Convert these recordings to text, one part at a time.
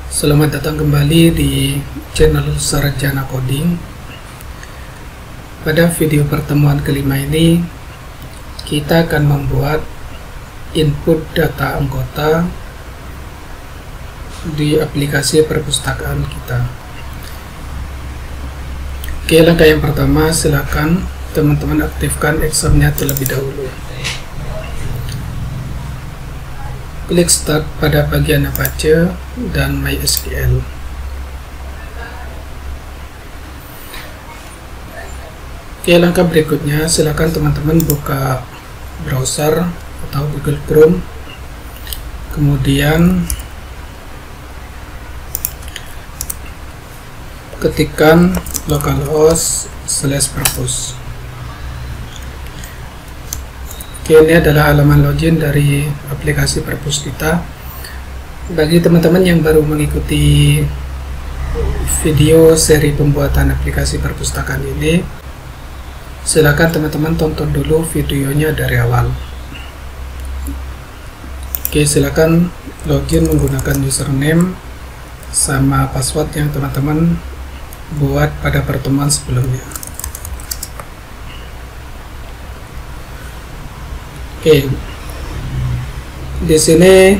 Selamat datang kembali di channel Sarjana Coding. Pada video pertemuan kelima ini, kita akan membuat input data anggota di aplikasi perpustakaan kita. Oke, langkah yang pertama, silakan teman-teman aktifkan examnya terlebih dahulu. Klik Start pada bagian Apache dan MySQL. Oke, langkah berikutnya silakan teman-teman buka browser atau Google Chrome, kemudian ketikkan localhost/perpus. Oke, ini adalah halaman login dari aplikasi perpus kita. Bagi teman-teman yang baru mengikuti video seri pembuatan aplikasi perpustakaan ini, silakan teman-teman tonton dulu videonya dari awal. Oke, silakan login menggunakan username sama password yang teman-teman buat pada pertemuan sebelumnya. Oke, di sini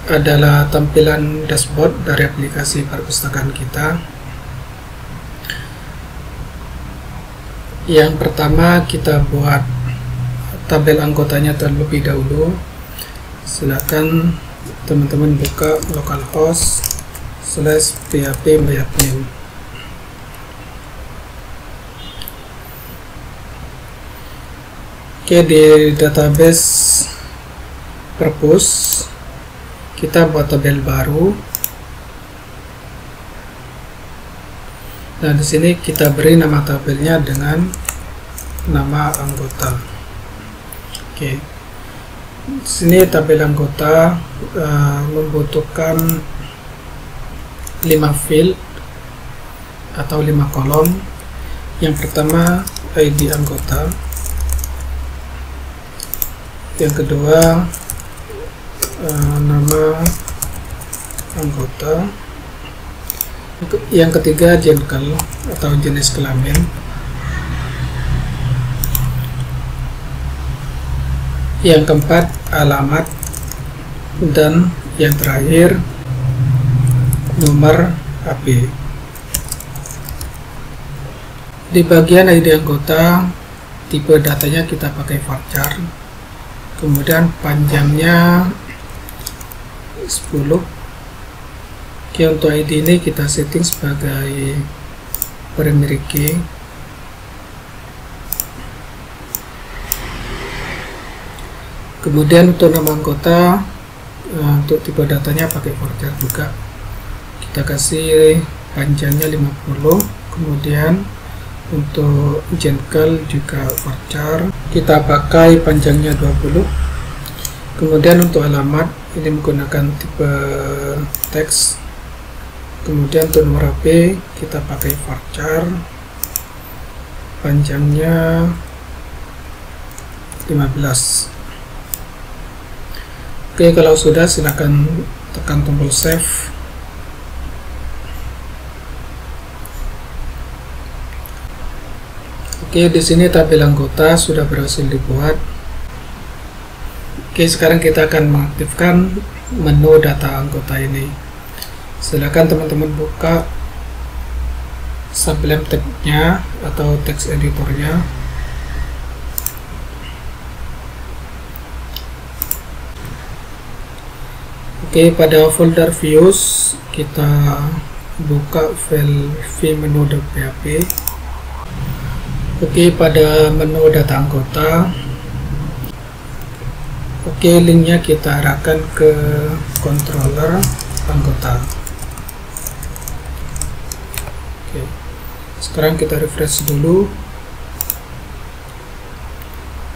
adalah tampilan dashboard dari aplikasi perpustakaan kita. Yang pertama, kita buat tabel anggotanya terlebih dahulu. Silakan teman-teman buka localhost/php-admin. Oke, di database perpus kita buat tabel baru. Nah, di sini kita beri nama tabelnya dengan nama anggota. Oke, di sini tabel anggota membutuhkan 5 field atau 5 kolom. Yang pertama, ID anggota. Yang kedua, nama anggota. Yang ketiga, gender atau jenis kelamin. Yang keempat, alamat. Dan yang terakhir, nomor HP. Di bagian ID anggota, tipe datanya kita pakai varchar. Kemudian panjangnya 10. Oke, untuk ID ini kita setting sebagai primary key. Kemudian untuk nama anggota, untuk tipe datanya pakai varchar juga. Kita kasih panjangnya 50. Kemudian untuk gender juga varchar, kita pakai panjangnya 20. Kemudian untuk alamat ini menggunakan tipe teks. Kemudian untuk nomor HP kita pakai varchar, panjangnya 15. Oke, kalau sudah silakan tekan tombol save. Oke, di sini tabel anggota sudah berhasil dibuat. Oke, sekarang kita akan mengaktifkan menu data anggota ini. Silakan teman-teman buka Sublime Text-nya atau text editornya. Oke, pada folder views kita buka file vmenu.php. Oke, pada menu data anggota, oke, linknya kita arahkan ke controller anggota. Oke, sekarang kita refresh dulu.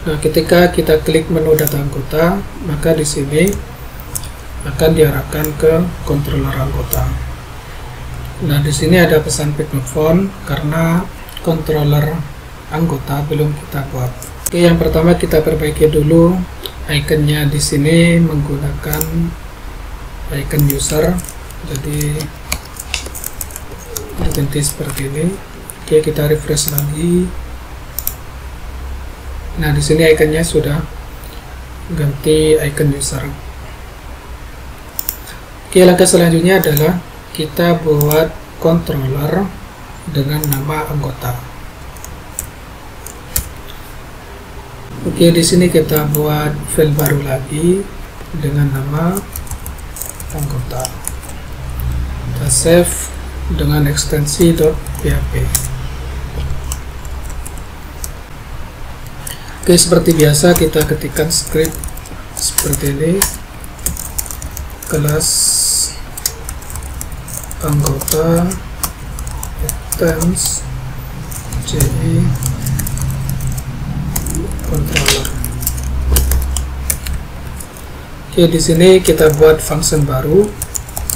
Nah, ketika kita klik menu data anggota, maka di sini akan diarahkan ke controller anggota. Nah, di sini ada pesan pick not found karena controller anggota belum kita buat. Oke, yang pertama kita perbaiki dulu ikonnya di sini menggunakan icon user. jadi diganti seperti ini. Oke, kita refresh lagi. Nah, di sini ikonnya sudah ganti icon user. Oke, langkah selanjutnya adalah kita buat controller dengan nama anggota. Oke, di sini kita buat file baru lagi dengan nama anggota. Kita save dengan ekstensi .php. Oke, seperti biasa kita ketikkan script seperti ini, kelas anggota extends JE controller. Oke, di sini kita buat function baru,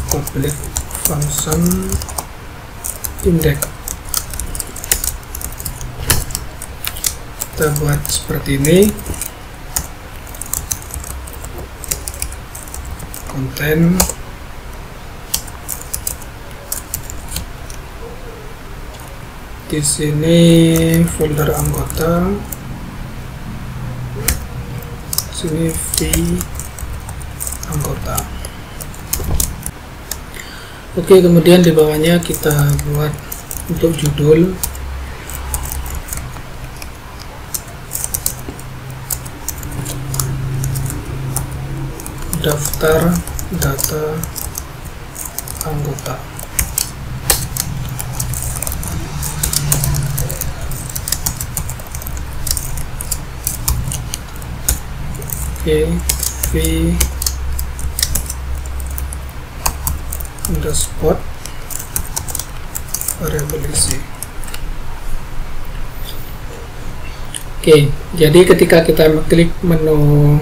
public function index. Kita buat seperti ini, konten di sini folder anggota, sini v anggota. Oke, kemudian di bawahnya kita buat untuk judul daftar data anggota. Oke, v underscore variable isi. Oke, jadi ketika kita mengklik menu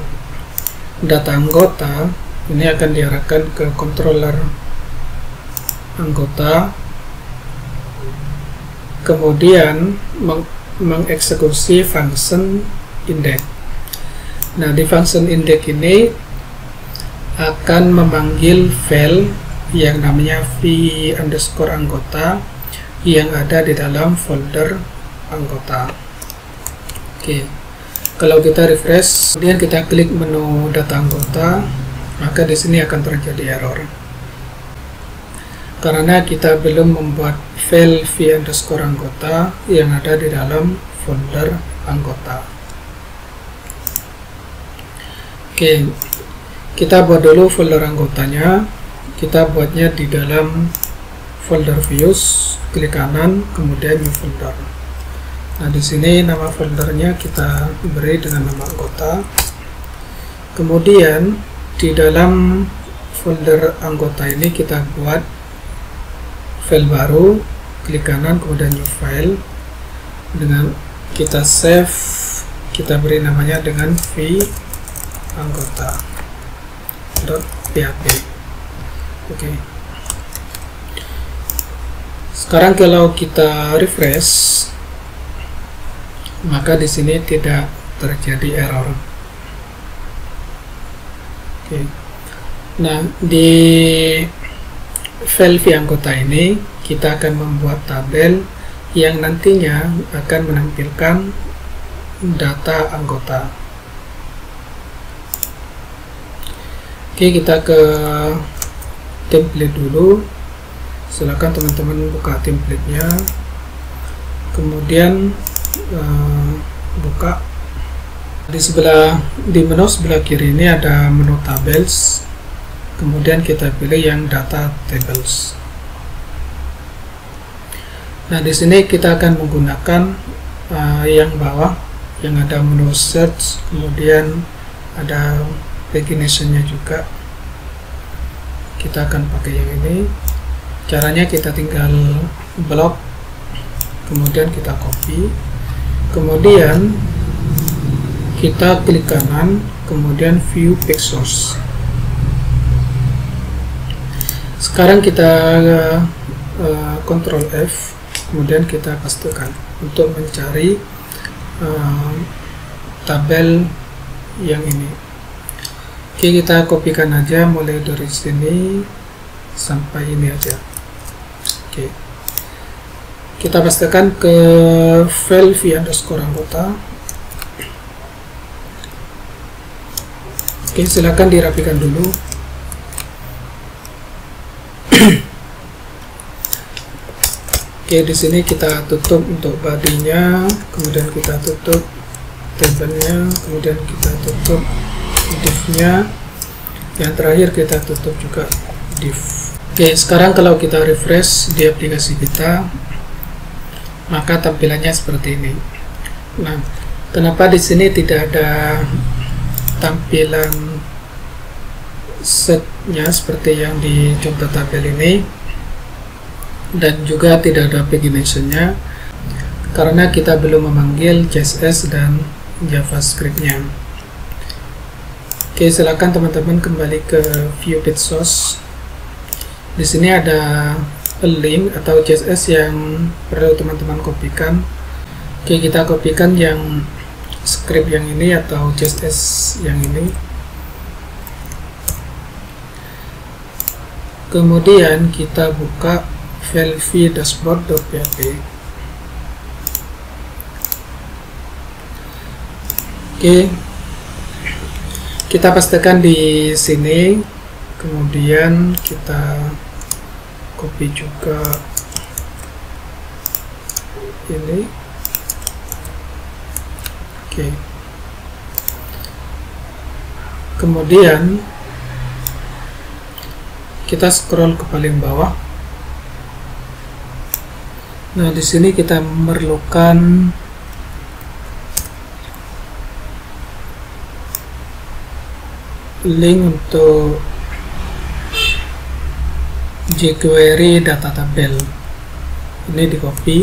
data anggota, ini akan diarahkan ke controller anggota, kemudian mengeksekusi function index. Nah, di function index ini akan memanggil file yang namanya v underscore anggota yang ada di dalam folder anggota. Oke, kalau kita refresh, kemudian kita klik menu data anggota, maka di sini akan terjadi error karena kita belum membuat file v underscore anggota yang ada di dalam folder anggota. Oke, kita buat dulu folder anggotanya. Kita buatnya di dalam folder views, klik kanan, kemudian new folder. Nah, di sini nama foldernya kita beri dengan nama anggota. Kemudian di dalam folder anggota ini kita buat file baru, klik kanan, kemudian new file. Dengan kita save, kita beri namanya dengan v anggota.php. Oke. Sekarang kalau kita refresh, maka di sini tidak terjadi error. Oke. Nah, di file v anggota ini kita akan membuat tabel yang nantinya akan menampilkan data anggota. Oke, kita ke template dulu. Silakan teman-teman buka template-nya, kemudian buka di menu sebelah kiri ini ada menu tables, kemudian kita pilih yang data tables. Nah, di sini kita akan menggunakan yang bawah yang ada menu search, kemudian ada pagination-nya juga. Kita akan pakai yang ini. Caranya kita tinggal blok, kemudian kita copy, kemudian kita klik kanan, kemudian view page source. Sekarang kita Ctrl F, kemudian kita pastekan untuk mencari tabel yang ini. Oke, kita kopikan aja mulai dari sini sampai ini aja. Oke, kita pastikan ke file v_anggota. Oke, silakan dirapikan dulu. Oke, di sini kita tutup untuk bodinya, kemudian kita tutup tabelnya, kemudian kita tutup div-nya, yang terakhir kita tutup juga div. Oke, sekarang kalau kita refresh di aplikasi kita, maka tampilannya seperti ini. Nah, kenapa di sini tidak ada tampilan setnya seperti yang di contoh tabel ini, dan juga tidak ada paginationnya, karena kita belum memanggil CSS dan JavaScript-nya. Oke, silakan teman-teman kembali ke view page source. Di sini ada link atau CSS yang perlu teman-teman kopikan. Oke, kita kopikan yang script yang ini atau CSS yang ini. Kemudian kita buka file v_dashboard.php. Oke, kita pastikan di sini, kemudian kita copy juga ini. Oke, kemudian kita scroll ke paling bawah. Nah, di sini kita memerlukan link untuk jQuery data tabel. Ini di copy.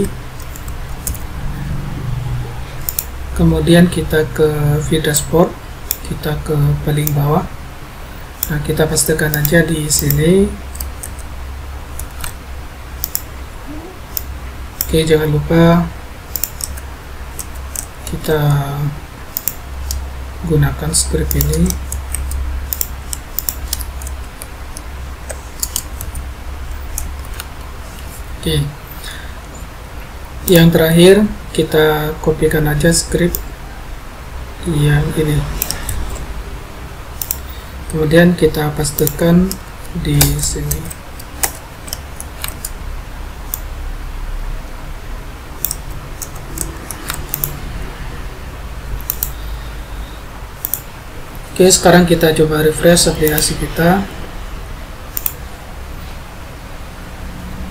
Kemudian kita ke v_dashboard, kita ke paling bawah. Nah, kita pastikan aja di sini. Oke, jangan lupa kita gunakan script ini. Oke, yang terakhir kita kopikan aja script yang ini, kemudian kita pastikan di sini. Oke, sekarang kita coba refresh aplikasi kita.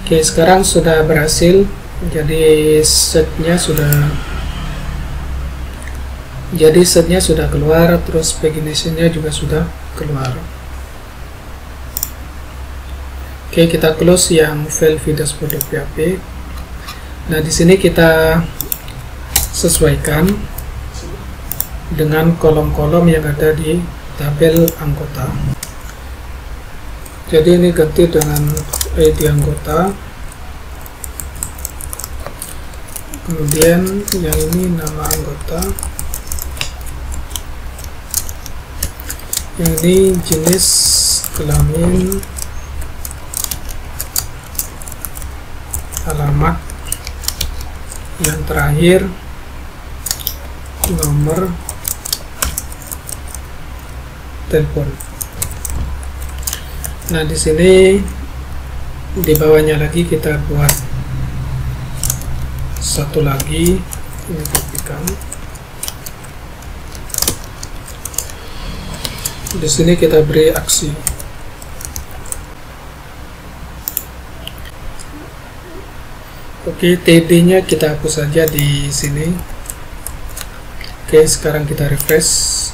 Oke, sekarang sudah berhasil. Jadi setnya sudah keluar, terus paginationnya juga sudah keluar. Oke, kita close yang file v_dashboard.php. Nah, di sini kita sesuaikan dengan kolom-kolom yang ada di tabel anggota. Jadi ini ganti dengan ID anggota, kemudian yang ini nama anggota, yang ini jenis kelamin, alamat, yang terakhir nomor telepon. Nah, di sini di bawahnya lagi kita buat satu lagi, ini kopikan. Di sini kita beri aksi. Oke, TD-nya kita hapus saja di sini. Oke, sekarang kita refresh.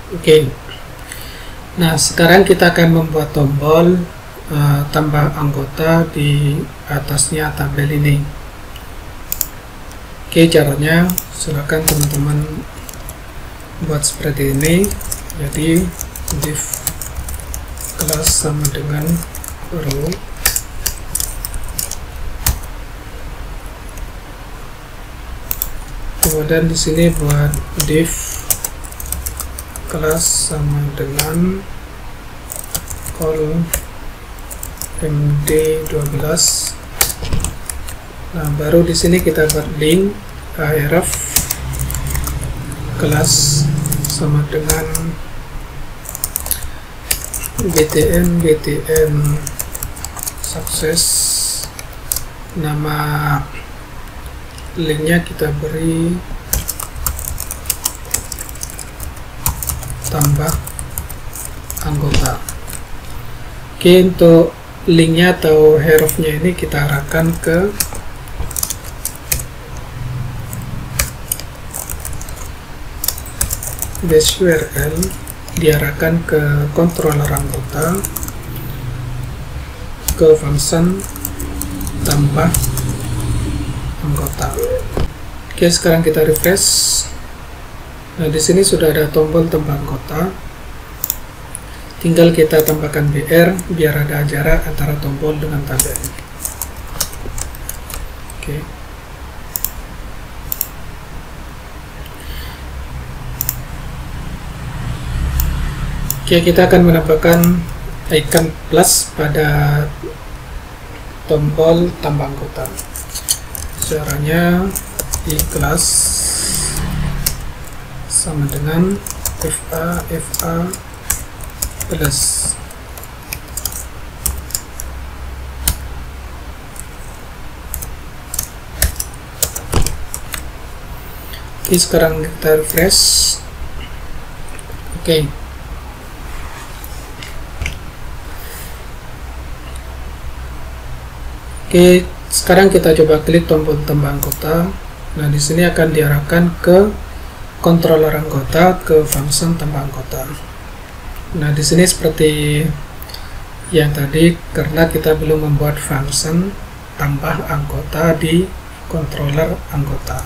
Oke, nah sekarang kita akan membuat tombol tambah anggota di atasnya tabel ini. Oke, caranya silakan teman-teman buat seperti ini. Jadi div kelas sama dengan row. Kemudian di sini buat div kelas sama dengan call md12. Nah, baru di sini kita buat link href kelas sama dengan btn sukses. Nama linknya kita beri tambah anggota. Oke, untuk linknya atau hrefnya ini kita arahkan ke base URL, diarahkan ke controller anggota, ke function tambah anggota. Oke, sekarang kita refresh. Nah, di sini sudah ada tombol tambah anggota. Tinggal kita tambahkan BR biar ada jarak antara tombol dengan tanda ini. Oke. Oke, kita akan menambahkan icon plus pada tombol tambah anggota. Caranya di kelas sama dengan fa plus. Oke, sekarang kita refresh. Oke. Oke, sekarang kita coba klik tombol tambah anggota. Nah, di sini akan diarahkan ke controller anggota, ke function tambah anggota. Nah, di sini seperti yang tadi, karena kita belum membuat function tambah anggota di controller anggota.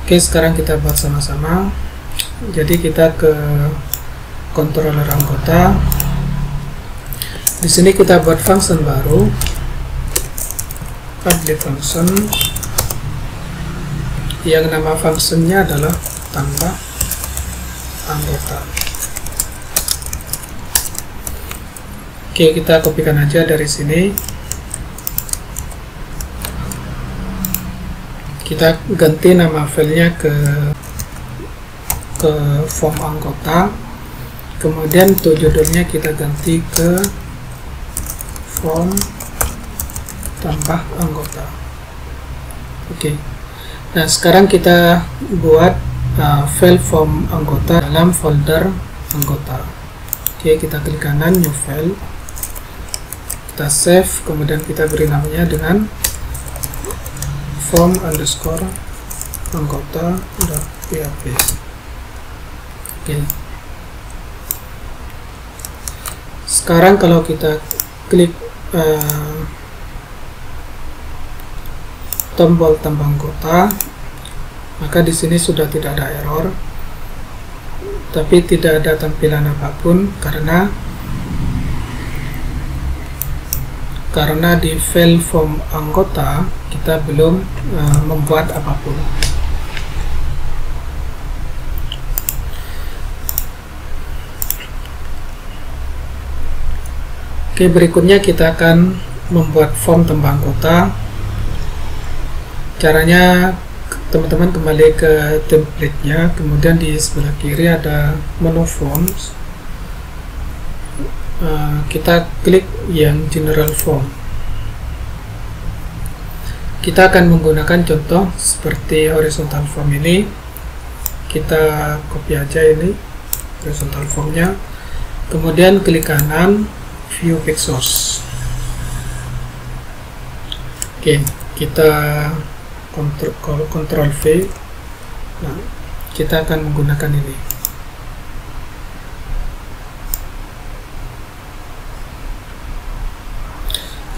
Oke, sekarang kita buat sama-sama. Jadi kita ke controller anggota. Di sini kita buat function baru, public function, yang nama functionnya adalah tambah anggota. Oke, kita kopikan aja dari sini. Kita ganti nama filenya ke form anggota. Kemudian untuk judulnya kita ganti ke form tambah anggota. Oke. Nah, sekarang kita buat file form anggota dalam folder anggota. Oke, kita klik kanan new file. Kita save, kemudian kita beri namanya dengan form underscore anggota.php. Oke. Sekarang kalau kita klik tombol tambah anggota, maka di sini sudah tidak ada error, tapi tidak ada tampilan apapun karena di file form anggota kita belum membuat apapun. Oke, berikutnya kita akan membuat form tambah anggota. Caranya, teman-teman kembali ke template-nya, kemudian di sebelah kiri ada menu forms. Kita klik yang general form. Kita akan menggunakan contoh seperti horizontal form ini. Kita copy aja ini horizontal formnya, kemudian klik kanan view pixels. Oke, kita Ctrl V. Nah, kita akan menggunakan ini.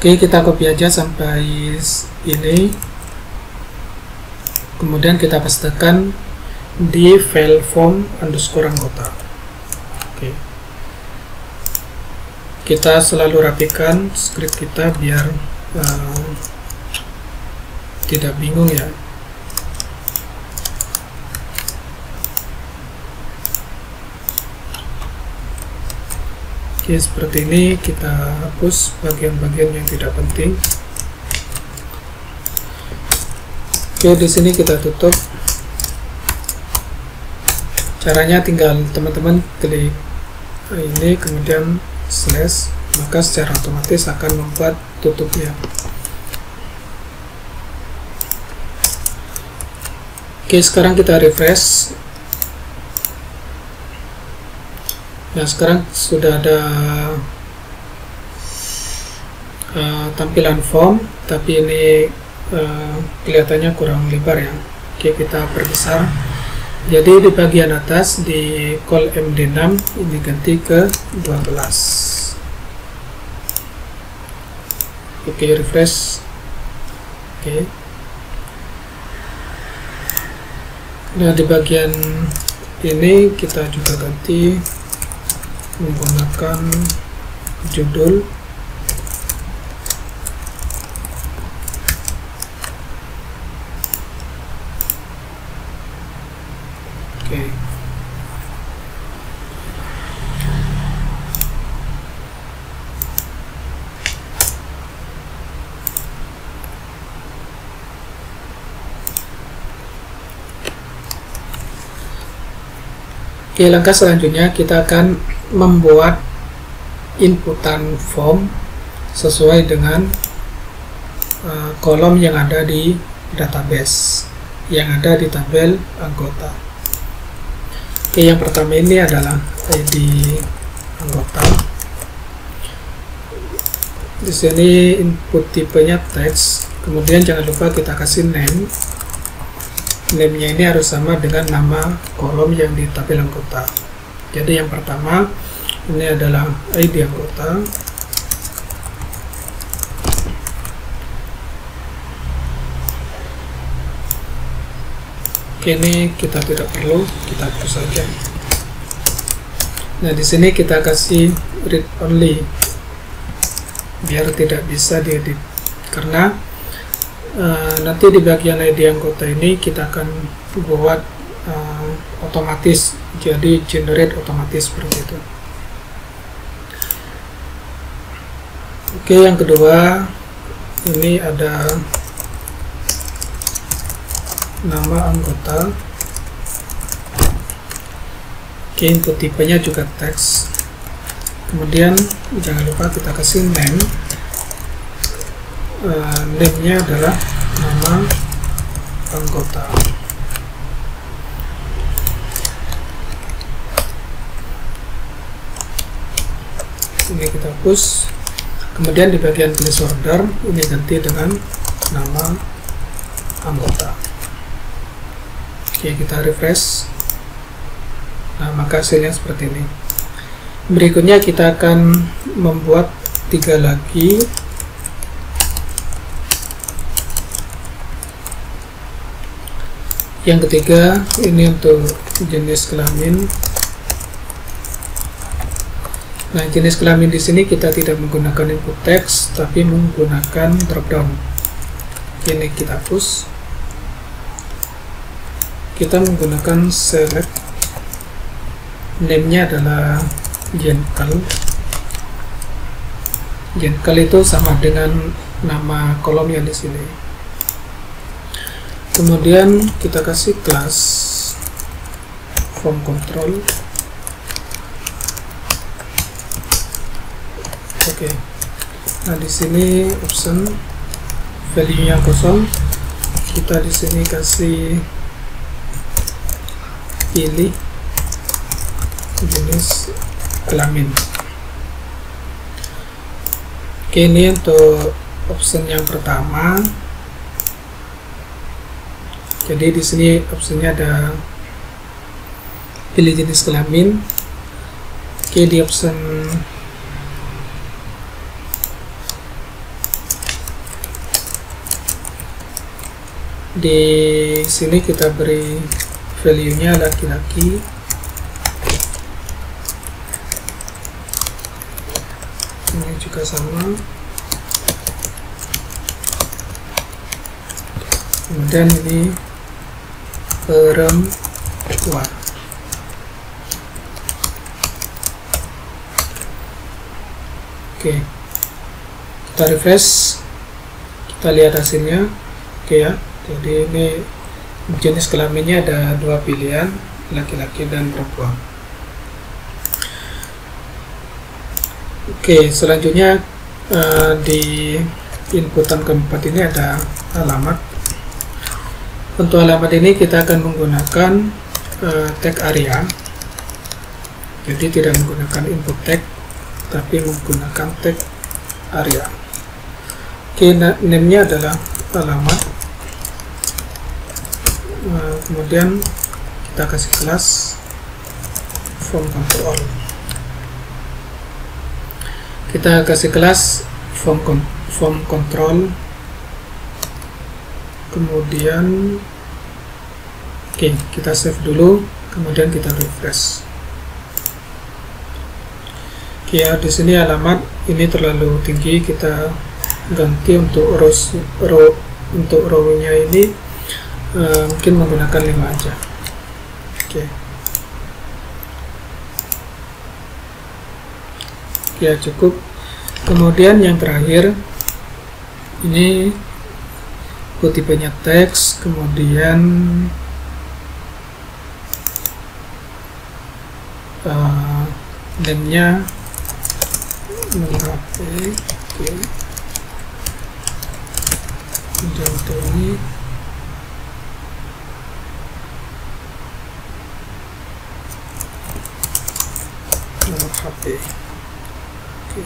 Oke, kita copy aja sampai ini, kemudian kita pastekan di file form underscore anggota. Oke. Kita selalu rapikan script kita biar tidak bingung ya. Oke, seperti ini kita hapus bagian-bagian yang tidak penting. Oke, di sini kita tutup. Caranya tinggal teman-teman klik ini kemudian slash, maka secara otomatis akan membuat tutupnya. Oke, sekarang kita refresh. Nah, sekarang sudah ada tampilan form, tapi ini kelihatannya kurang lebar ya. Oke, kita perbesar. Jadi di bagian atas di col MD6 ini ganti ke 12. Oke, refresh. Oke. Nah, di bagian ini kita juga ganti menggunakan judul. Oke. Oke, langkah selanjutnya kita akan membuat inputan form sesuai dengan kolom yang ada di database, yang ada di tabel anggota. Oke, yang pertama ini adalah ID anggota. Di sini input tipenya teks, kemudian jangan lupa kita kasih name. Name-nya ini harus sama dengan nama kolom yang di tabel anggota. Jadi yang pertama ini adalah ID anggota. Oke, ini kita tidak perlu, kita hapus saja. Nah, di sini kita kasih read only biar tidak bisa diedit, karena nanti di bagian ID anggota ini kita akan buat otomatis, jadi generate otomatis seperti itu. Oke, yang kedua ini ada nama anggota. Oke, input tipenya juga teks, kemudian jangan lupa kita kasih name. Name-nya adalah nama anggota. Ini kita hapus. Kemudian di bagian place order ini ganti dengan nama anggota. Oke, kita refresh. Nah, maka hasilnya seperti ini. Berikutnya kita akan membuat 3 lagi. Yang ketiga ini untuk jenis kelamin. Nah, jenis kelamin di sini kita tidak menggunakan input teks, tapi menggunakan dropdown. Ini kita hapus. Kita menggunakan select. Name-nya adalah Jenkel. Jenkel itu sama dengan nama kolom yang di sini. Kemudian kita kasih kelas form control. Oke. Nah, di sini option value-nya kosong. Kita di sini kasih pilih jenis kelamin. Oke, ini untuk option yang pertama. Jadi di sini opsinya ada pilih jenis kelamin. Oke, di option di sini kita beri value-nya laki-laki. Ini juga sama. Kemudian ini perempuan. Oke, kita refresh, kita lihat hasilnya. Oke ya, jadi ini jenis kelaminnya ada dua pilihan, laki-laki dan perempuan. Oke, selanjutnya di inputan keempat ini ada alamat. Untuk alamat ini kita akan menggunakan tag area, jadi tidak menggunakan input tag tapi menggunakan tag area. Oke, name-nya adalah alamat. Kemudian kita kasih kelas form control. Kita kasih kelas form control. Kemudian oke, kita save dulu, kemudian kita refresh. Oke ya, di sini alamat ini terlalu tinggi, kita ganti untuk untuk row-nya ini mungkin menggunakan 5 aja. Oke. Ya cukup. Kemudian yang terakhir ini tipenya teks, kemudian name-nya HP. Oke. Contoh ini nomor HP. Oke.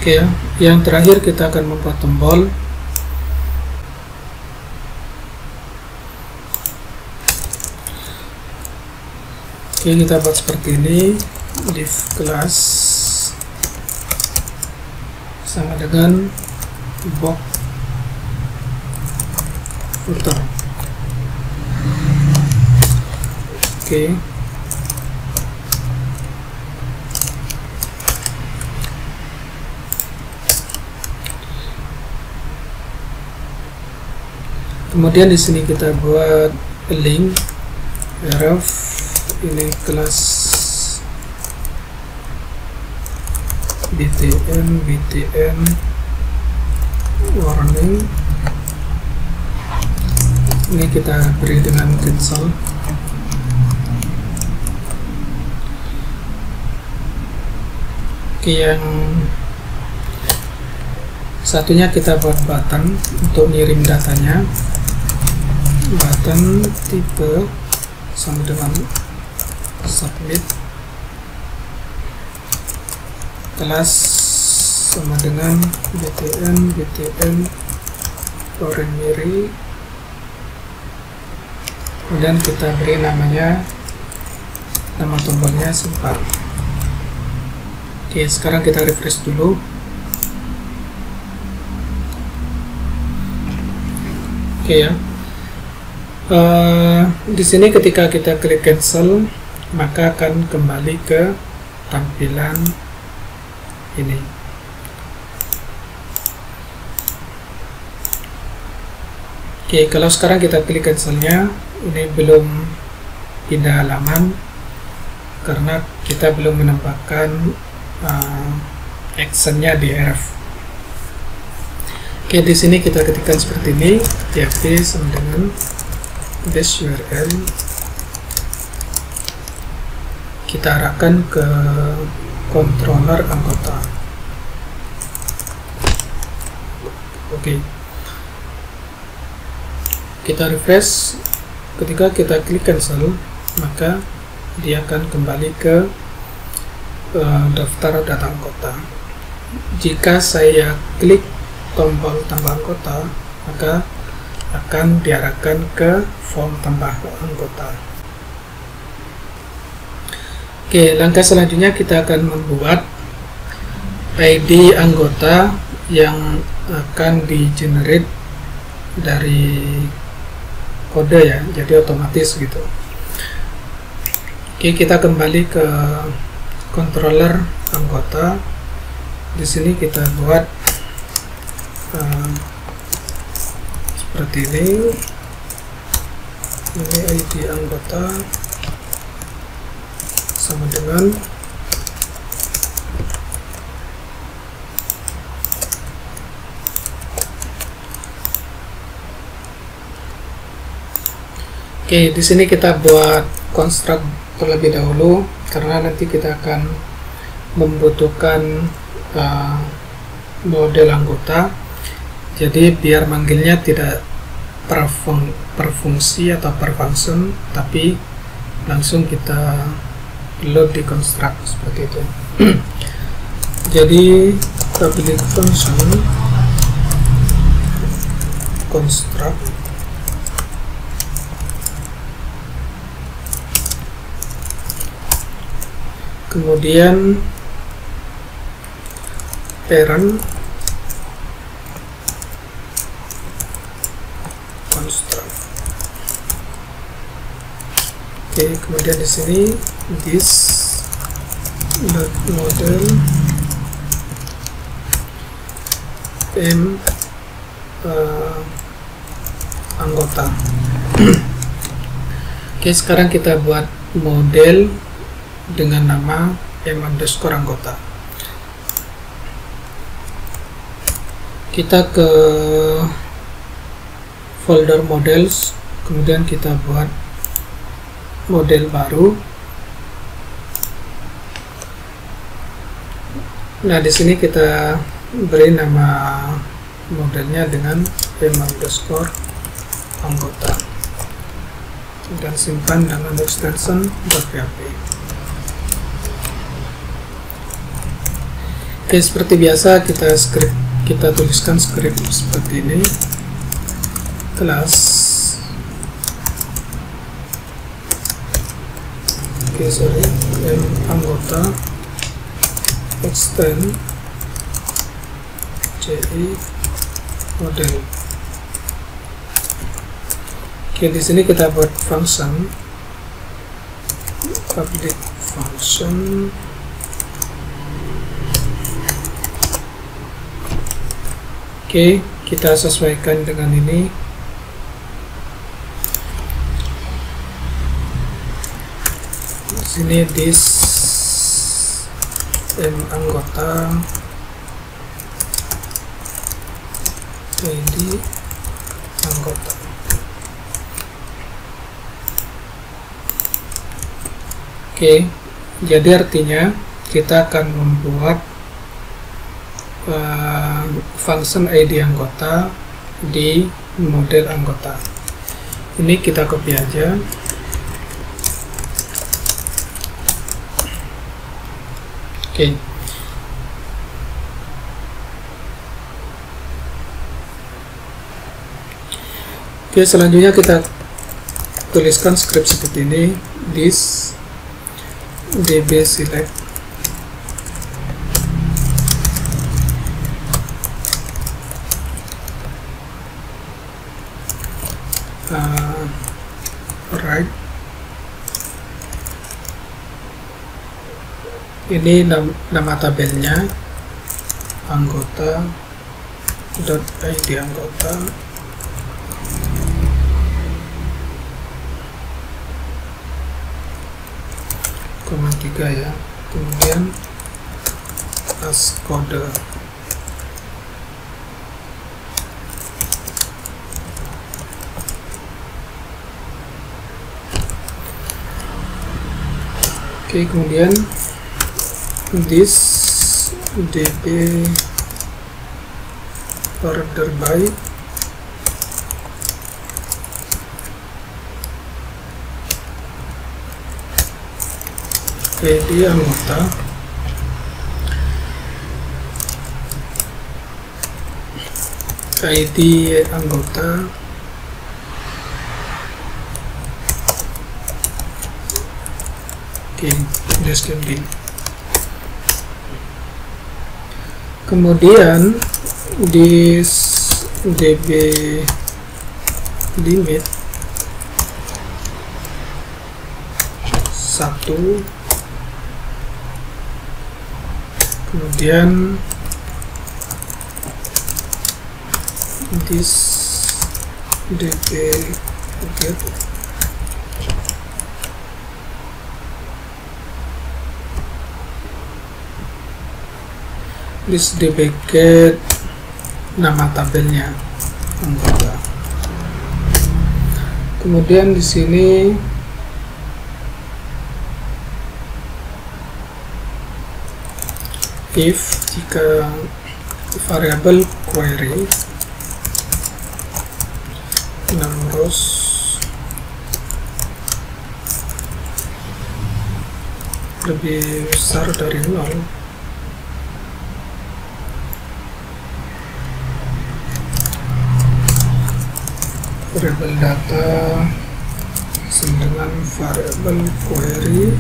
Oke ya, yang terakhir kita akan membuat tombol. Oke, kita buat seperti ini. Div class sama dengan box footer. Oke. Kemudian di sini kita buat link ref, ini kelas btn warning, ini kita beri dengan cancel. Oke, yang satunya kita buat button untuk ngirim datanya, button tipe sama dengan submit, kelas sama dengan btn primary, kemudian kita beri namanya, nama tombolnya sempat. Oke, sekarang kita refresh dulu. Oke ya. Di sini ketika kita klik cancel, maka akan kembali ke tampilan ini. Oke, kalau sekarang kita klik cancelnya, ini belum pindah halaman karena kita belum menambahkan actionnya di ref. Oke, di sini kita ketikkan seperti ini, php sama dengan base URL, kita arahkan ke controller anggota. Oke, kita refresh. Ketika kita klik cancel, maka dia akan kembali ke daftar data anggota. Jika saya klik tombol tambah anggota, maka akan diarahkan ke form tambah anggota. Oke, langkah selanjutnya kita akan membuat ID anggota yang akan di-generate dari kode ya, jadi otomatis gitu. Oke, kita kembali ke controller anggota. Di sini kita buat seperti ini ID anggota sama dengan Oke, di sini kita buat construct terlebih dahulu karena nanti kita akan membutuhkan model anggota. Jadi biar manggilnya tidak per fungsi atau per function, tapi langsung kita load di construct seperti itu. Jadi public function construct, kemudian parent construct. Oke, kemudian di sini this model anggota. Oke, sekarang kita buat model dengan nama m_anggota. Kita ke folder models, kemudian kita buat model baru. Nah, di sini kita beri nama modelnya dengan m_anggota dan simpan dengan extension .php. Oke, seperti biasa kita tuliskan script seperti ini. Kelas anggota extend ci model. Oke, di sini kita buat function public function Oke, kita sesuaikan dengan ini. Di sini this anggota ID anggota. Oke, jadi artinya kita akan membuat function ID anggota di model anggota. Ini kita copy aja. Oke. Oke, selanjutnya kita tuliskan script seperti ini. This db select right. Ini nama tabelnya anggota .id anggota. Koma 3 ya. Kemudian as kode. Oke, kemudian this db order by ID anggota Oke, description. Kemudian di db limit 1, kemudian this dp get this dp get nama tabelnya anggota. Kemudian di sini if jika variabel query numbers lebih besar dari 0, variabel data sama dengan variabel query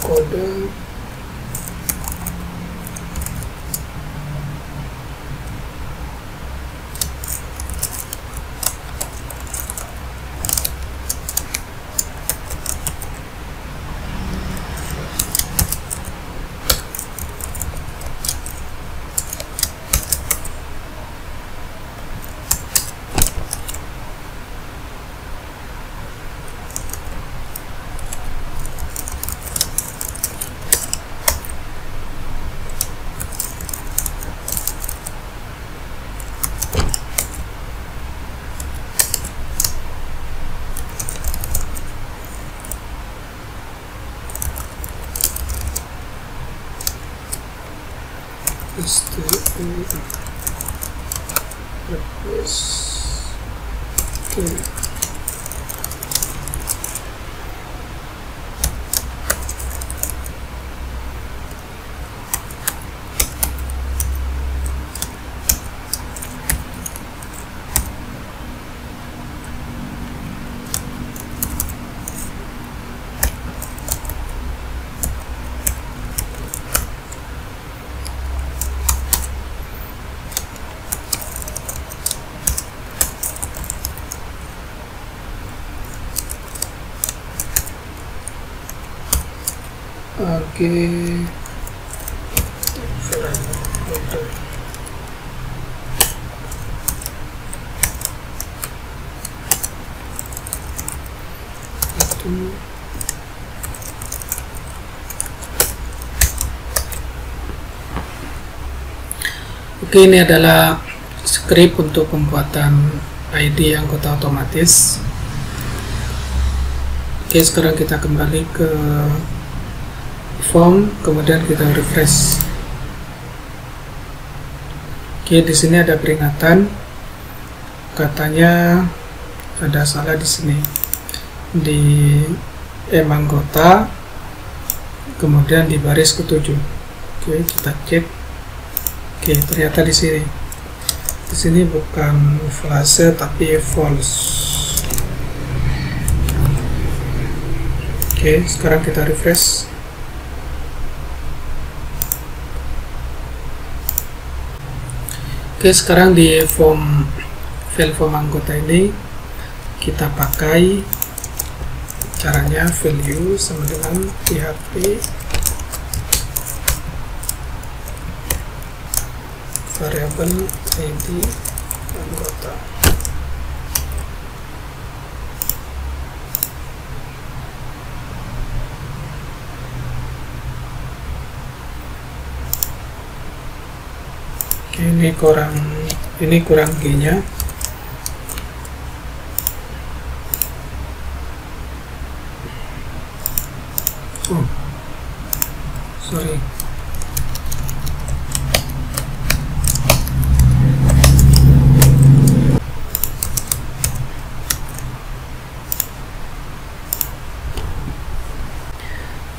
kode Oke, ini adalah script untuk pembuatan ID anggota otomatis. Oke, sekarang kita kembali ke form, kemudian kita refresh. Oke, di sini ada peringatan, katanya ada salah di sini di anggota, kemudian di baris ke-7. Oke, kita cek. Oke, ternyata di sini bukan flase tapi false. Oke, sekarang kita refresh. Oke, sekarang di file form anggota ini kita pakai caranya value sama dengan php variabel id anggota. Oke, ini kurang G-nya. Oh, sorry.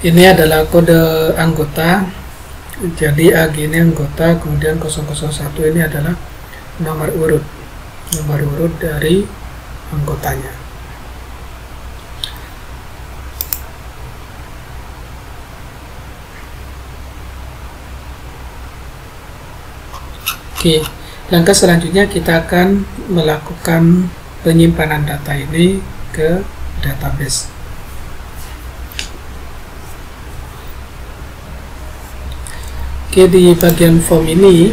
Ini adalah kode anggota. Jadi AG ini anggota, kemudian 001 ini adalah nomor urut dari anggotanya. Oke, langkah selanjutnya kita akan melakukan penyimpanan data ini ke database. Oke, di bagian form ini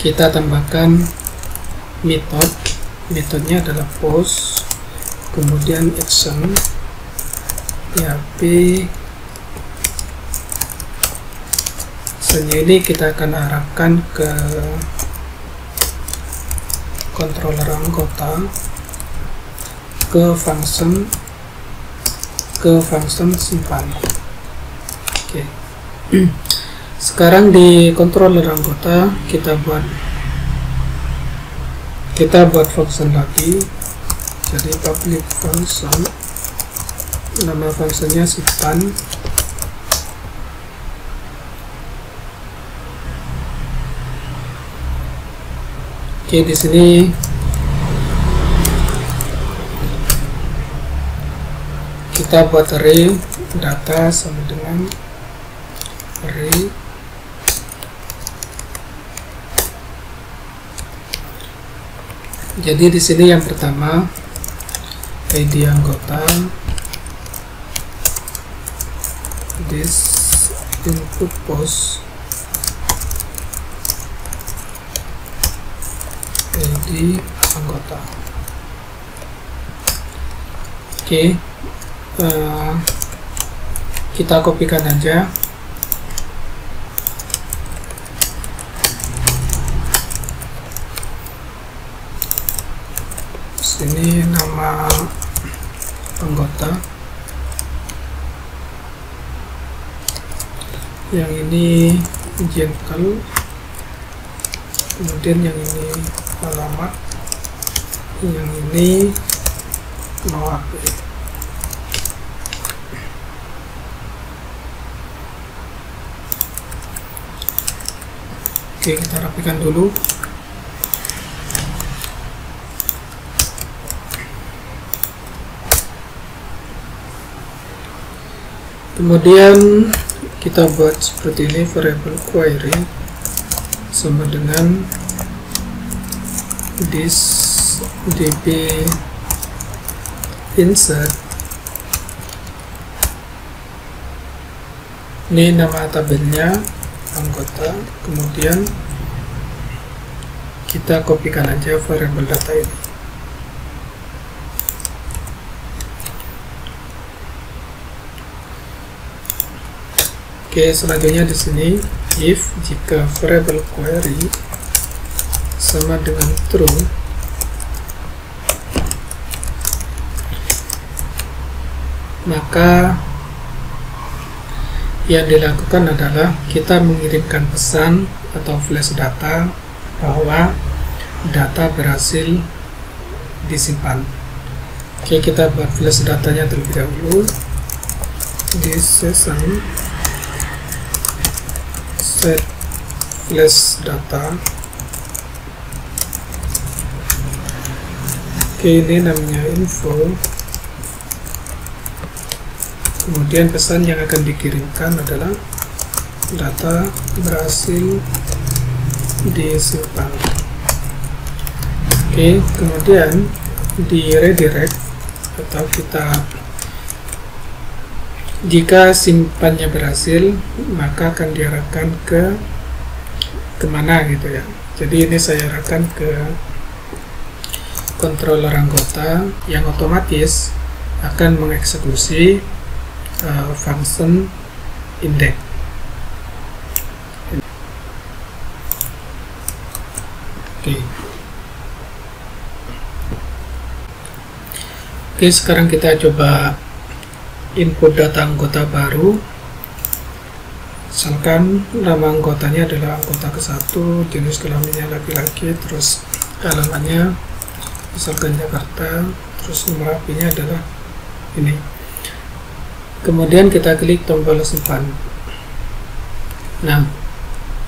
kita tambahkan metodenya adalah post, kemudian action PHP. Ini kita akan arahkan ke controller anggota, ke function simpan. Oke. Sekarang di controller anggota kita buat function lagi. Jadi public function, nama fungsinya simpan. Oke, di sini kita buat array data sama dengan array jadi di sini yang pertama ID anggota, this input post, ID anggota. Oke, kita kopikan aja. Sini nama anggota, yang ini Jenkal, kemudian yang ini alamat, yang ini no HP. Oke, kita rapikan dulu. Kemudian kita buat seperti ini, variable query sama dengan this db insert. Ini nama tabelnya anggota, kemudian kita kopikan aja variable data ini. Oke, selanjutnya di sini if jika variable query sama dengan true, maka yang dilakukan adalah kita mengirimkan pesan atau flash data bahwa data berhasil disimpan. Oke, kita buat flash datanya terlebih dahulu. This session set flash data. Oke, ini namanya info. Kemudian pesan yang akan dikirimkan adalah data berhasil disimpan. Oke, kemudian di redirect atau kita jika simpannya berhasil, maka akan diarahkan ke kemana gitu ya. Jadi ini saya arahkan ke controller anggota yang otomatis akan mengeksekusi function index. Oke, sekarang kita coba input data anggota baru. Misalkan nama anggotanya adalah anggota ke-1, jenis kelaminnya laki-laki, terus alamatnya misalkan Jakarta, terus nomor HP-nya adalah ini. Kemudian kita klik tombol simpan. Nah,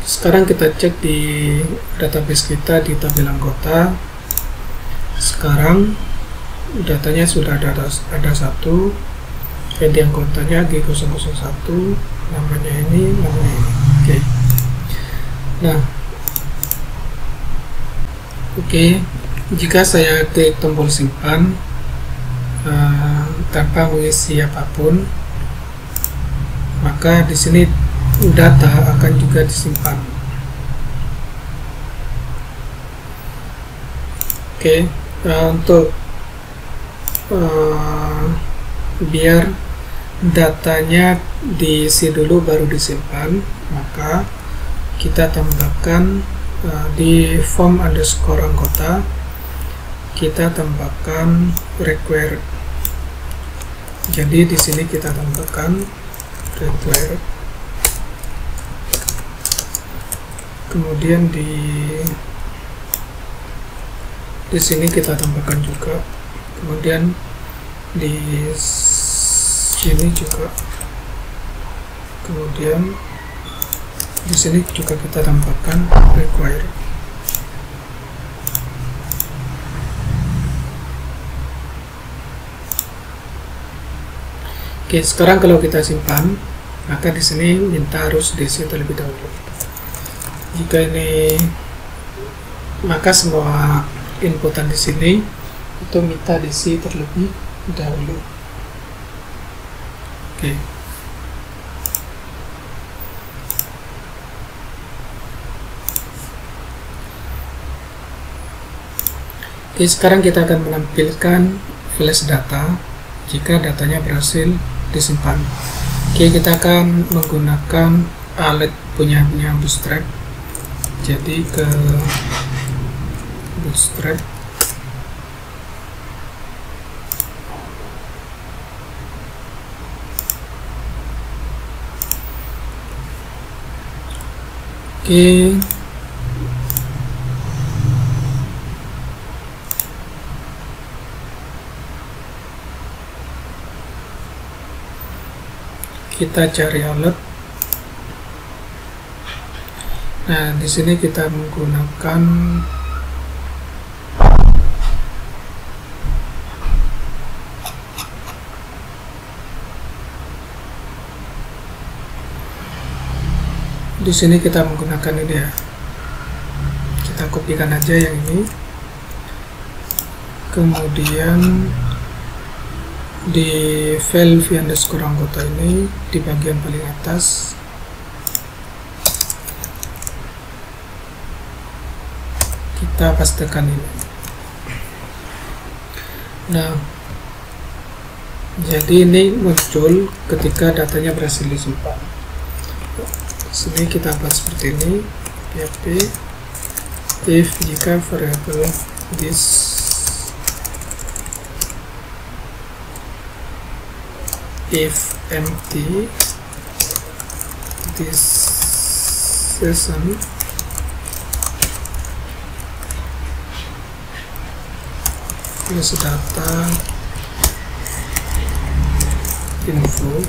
sekarang kita cek di database kita di tabel anggota. Sekarang datanya sudah ada satu, ID anggotanya G001, namanya ini, namanya ini. Oke. Nah, Oke, jika saya klik tombol simpan tanpa mengisi apapun, maka di sini data akan juga disimpan. Oke, untuk biar datanya diisi dulu baru disimpan, maka kita tambahkan di form underscore anggota, kita tambahkan require. Jadi di sini kita tambahkan require, kemudian di sini kita tambahkan juga, kemudian di sini juga, kemudian di sini juga kita tambahkan require. Oke, sekarang kalau kita simpan, maka di sini minta harus diisi terlebih dahulu. Jika ini, maka semua inputan di sini itu minta diisi terlebih dahulu. Oke. Oke, sekarang kita akan menampilkan flash data jika datanya berhasil disimpan. Oke, kita akan menggunakan alat punyanya Bootstrap. Jadi ke Bootstrap, oke, kita cari alat. Nah, di sini kita menggunakan ini ya. Kita kopikan aja yang ini. Kemudian di file v underscore anggota ini di bagian paling atas kita pastikan ini. Nah, jadi ini muncul ketika datanya berhasil disimpan. Sini kita bahas seperti ini, php if jika variable this if empty this session plus data info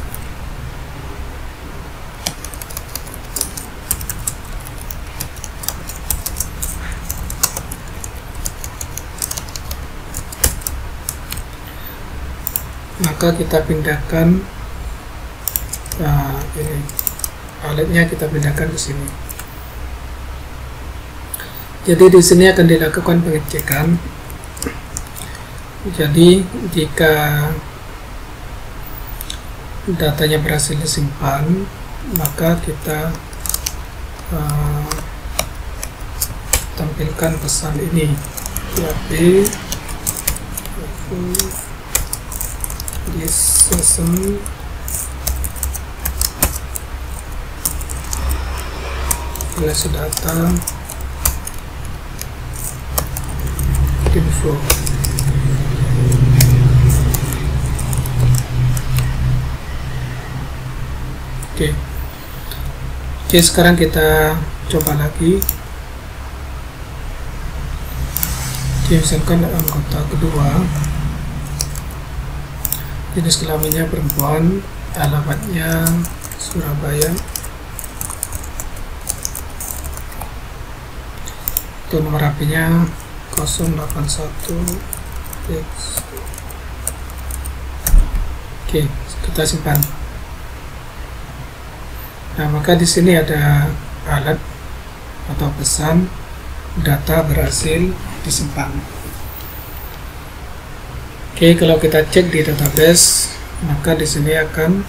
maka kita pindahkan ini alatnya, kita pindahkan ke sini. Jadi di sini akan dilakukan pengecekan. Jadi jika datanya berhasil disimpan, maka kita tampilkan pesan ini, php this session flash data info. Oke, sekarang kita coba lagi. Misalkan anggota kedua, jenis kelaminnya perempuan, alamatnya Surabaya, untuk nomor HP-nya 081X. Oke, kita simpan. Nah, maka di sini ada alat atau pesan data berhasil disimpan. Oke, kalau kita cek di database, maka di sini akan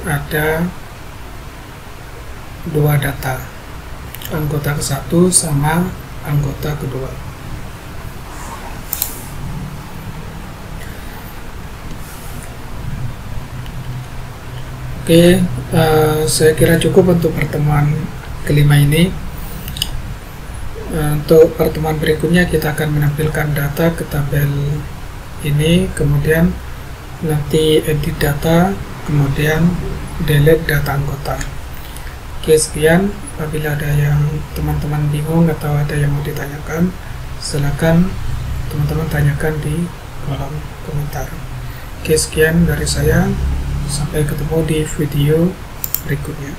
ada dua data, anggota ke-1 sama anggota kedua. Oke, saya kira cukup untuk pertemuan kelima ini. Untuk pertemuan berikutnya kita akan menampilkan data ke tabel ini, kemudian nanti edit data, kemudian delete data anggota. Oke, sekian. Apabila ada yang teman-teman bingung atau ada yang mau ditanyakan, silakan teman-teman tanyakan di kolom komentar. Oke, sekian dari saya. Sampai ketemu di video berikutnya.